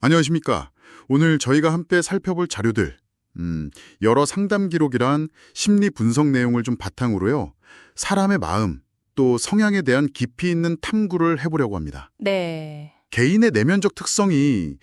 안녕하십니까. 오늘 저희가 함께 살펴볼 자료들, 여러 상담 기록이란 심리 분석 내용을 좀 바탕으로요. 사람의 마음, 또 성향에 대한 깊이 있는 탐구를 해보려고 합니다. 네. 개인의 내면적 특성이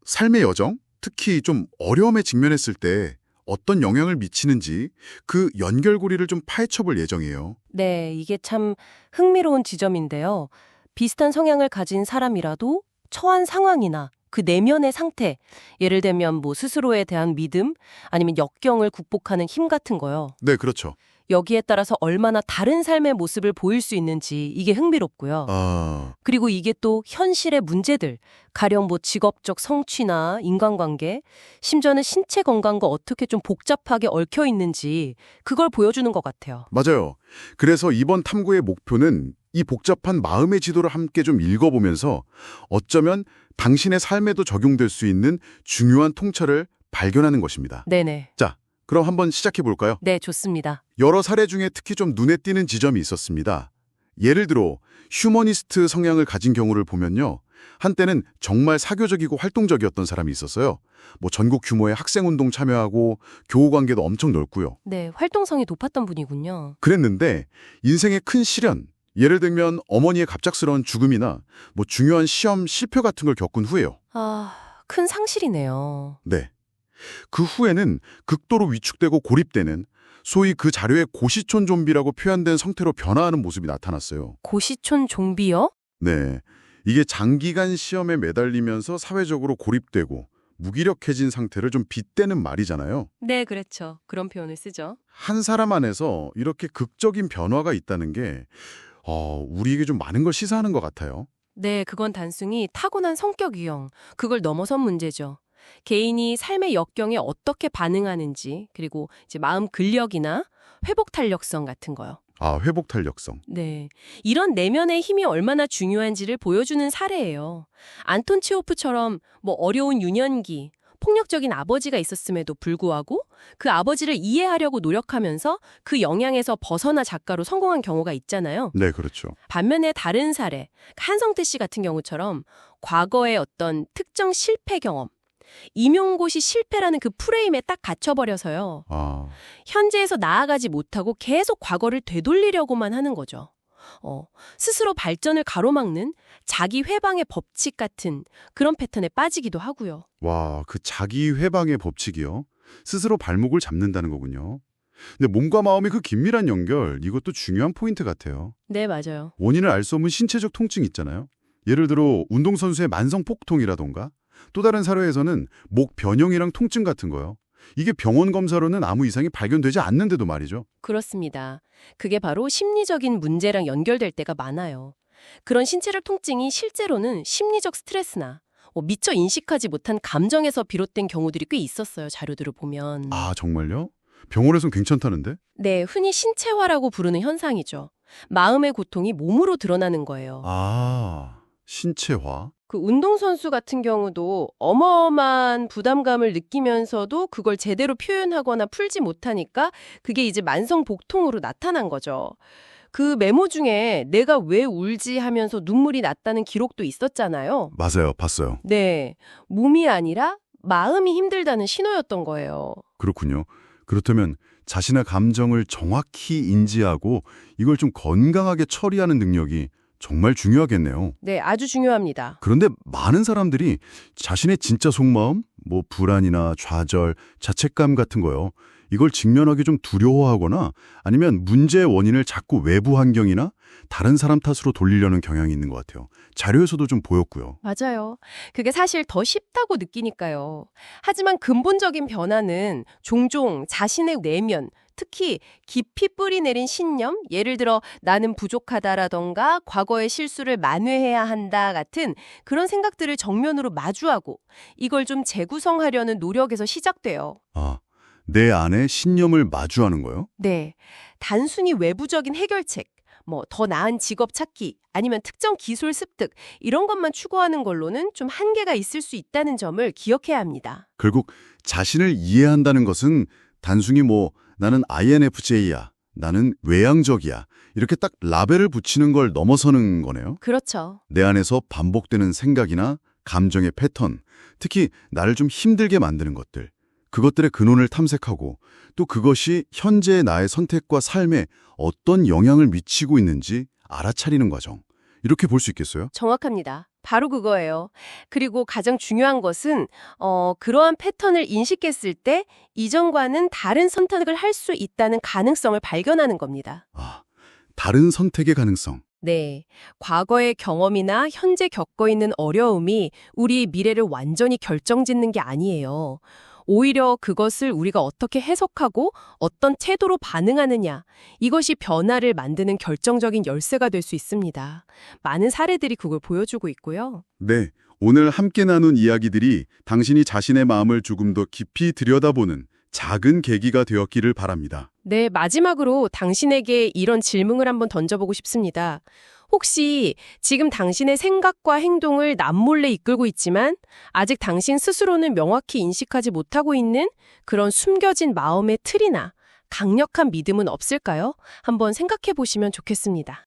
삶의 여정, 특히 좀 어려움에 직면했을 때 어떤 영향을 미치는지 그 연결고리를 좀 파헤쳐볼 예정이에요. 네, 이게 참 흥미로운 지점인데요. 비슷한 성향을 가진 사람이라도 처한 상황이나 그 내면의 상태, 예를 들면 뭐 스스로에 대한 믿음, 아니면 역경을 극복하는 힘 같은 거요. 네, 그렇죠. 여기에 따라서 얼마나 다른 삶의 모습을 보일 수 있는지 이게 흥미롭고요. 그리고 이게 또 현실의 문제들, 가령 뭐 직업적 성취나 인간관계, 심지어는 신체 건강과 어떻게 좀 복잡하게 얽혀 있는지 그걸 보여주는 것 같아요. 맞아요. 그래서 이번 탐구의 목표는 이 복잡한 마음의 지도를 함께 좀 읽어보면서 어쩌면 당신의 삶에도 적용될 수 있는 중요한 통찰을 발견하는 것입니다. 네네. 자, 그럼 한번 시작해 볼까요? 네, 좋습니다. 여러 사례 중에 특히 좀 눈에 띄는 지점이 있었습니다. 예를 들어 휴머니스트 성향을 가진 경우를 보면요. 한때는 정말 사교적이고 활동적이었던 사람이 있었어요. 뭐 전국 규모의 학생운동 참여하고 교우관계도 엄청 넓고요. 네, 활동성이 높았던 분이군요. 그랬는데 인생의 큰 시련, 예를 들면 어머니의 갑작스러운 죽음이나 뭐 중요한 시험 실패 같은 걸 겪은 후에요. 큰 상실이네요. 네. 그 후에는 극도로 위축되고 고립되는 소위 그 자료에 고시촌 좀비라고 표현된 상태로 변화하는 모습이 나타났어요. 고시촌 좀비요? 네. 이게 장기간 시험에 매달리면서 사회적으로 고립되고 무기력해진 상태를 좀 빗대는 말이잖아요. 네, 그렇죠. 그런 표현을 쓰죠. 한 사람 안에서 이렇게 극적인 변화가 있다는 게 우리에게 좀 많은 걸 시사하는 것 같아요. 네, 그건 단순히 타고난 성격 유형, 그걸 넘어선 문제죠. 개인이 삶의 역경에 어떻게 반응하는지, 그리고 이제 마음 근력이나 회복 탄력성 같은 거요. 회복 탄력성. 네, 이런 내면의 힘이 얼마나 중요한지를 보여주는 사례예요. 안톤 치호프처럼 뭐 어려운 유년기, 폭력적인 아버지가 있었음에도 불구하고 그 아버지를 이해하려고 노력하면서 그 영향에서 벗어나 작가로 성공한 경우가 있잖아요. 네, 그렇죠. 반면에 다른 사례, 한성태 씨 같은 경우처럼 과거의 어떤 특정 실패 경험, 임용고시 실패라는 그 프레임에 딱 갇혀버려서요. 현재에서 나아가지 못하고 계속 과거를 되돌리려고만 하는 거죠. 스스로 발전을 가로막는 자기 회방의 법칙 같은 그런 패턴에 빠지기도 하고요. 와, 그 자기 회방의 법칙이요. 스스로 발목을 잡는다는 거군요. 근데 몸과 마음의 그 긴밀한 연결, 이것도 중요한 포인트 같아요. 네, 맞아요. 원인을 알 수 없는 신체적 통증 있잖아요. 예를 들어 운동선수의 만성 폭통이라던가 또 다른 사례에서는 목 변형이랑 통증 같은 거요. 이게 병원 검사로는 아무 이상이 발견되지 않는데도 말이죠. 그렇습니다. 그게 바로 심리적인 문제랑 연결될 때가 많아요. 그런 신체적 통증이 실제로는 심리적 스트레스나 미처 인식하지 못한 감정에서 비롯된 경우들이 꽤 있었어요. 자료들을 보면. 정말요? 병원에선 괜찮다는데? 네, 흔히 신체화라고 부르는 현상이죠. 마음의 고통이 몸으로 드러나는 거예요. 신체화? 그 운동선수 같은 경우도 어마어마한 부담감을 느끼면서도 그걸 제대로 표현하거나 풀지 못하니까 그게 이제 만성 복통으로 나타난 거죠. 그 메모 중에 내가 왜 울지 하면서 눈물이 났다는 기록도 있었잖아요. 맞아요. 봤어요. 네, 몸이 아니라 마음이 힘들다는 신호였던 거예요. 그렇군요. 그렇다면 자신의 감정을 정확히 인지하고 이걸 좀 건강하게 처리하는 능력이 정말 중요하겠네요. 네, 아주 중요합니다. 그런데 많은 사람들이 자신의 진짜 속마음, 뭐 불안이나 좌절, 자책감 같은 거요. 이걸 직면하기 좀 두려워하거나 아니면 문제의 원인을 자꾸 외부 환경이나 다른 사람 탓으로 돌리려는 경향이 있는 것 같아요. 자료에서도 좀 보였고요. 맞아요. 그게 사실 더 쉽다고 느끼니까요. 하지만 근본적인 변화는 종종 자신의 내면, 특히 깊이 뿌리 내린 신념, 예를 들어 나는 부족하다라던가 과거의 실수를 만회해야 한다 같은 그런 생각들을 정면으로 마주하고 이걸 좀 재구성하려는 노력에서 시작돼요. 내 안에 신념을 마주하는 거요? 네. 단순히 외부적인 해결책, 더 나은 직업 찾기, 아니면 특정 기술 습득, 이런 것만 추구하는 걸로는 좀 한계가 있을 수 있다는 점을 기억해야 합니다. 결국 자신을 이해한다는 것은 단순히 나는 INFJ야, 나는 외향적이야, 이렇게 딱 라벨을 붙이는 걸 넘어서는 거네요. 그렇죠. 내 안에서 반복되는 생각이나 감정의 패턴, 특히 나를 좀 힘들게 만드는 것들, 그것들의 근원을 탐색하고 또 그것이 현재의 나의 선택과 삶에 어떤 영향을 미치고 있는지 알아차리는 과정. 이렇게 볼 수 있겠어요? 정확합니다. 바로 그거예요. 그리고 가장 중요한 것은 그러한 패턴을 인식했을 때 이전과는 다른 선택을 할 수 있다는 가능성을 발견하는 겁니다. 아, 다른 선택의 가능성. 네. 과거의 경험이나 현재 겪고 있는 어려움이 우리 미래를 완전히 결정짓는 게 아니에요. 오히려 그것을 우리가 어떻게 해석하고 어떤 태도로 반응하느냐, 이것이 변화를 만드는 결정적인 열쇠가 될 수 있습니다. 많은 사례들이 그걸 보여주고 있고요. 네, 오늘 함께 나눈 이야기들이 당신이 자신의 마음을 조금 더 깊이 들여다보는 작은 계기가 되었기를 바랍니다. 네, 마지막으로 당신에게 이런 질문을 한번 던져보고 싶습니다. 혹시 지금 당신의 생각과 행동을 남몰래 이끌고 있지만 아직 당신 스스로는 명확히 인식하지 못하고 있는 그런 숨겨진 마음의 틀이나 강력한 믿음은 없을까요? 한번 생각해 보시면 좋겠습니다.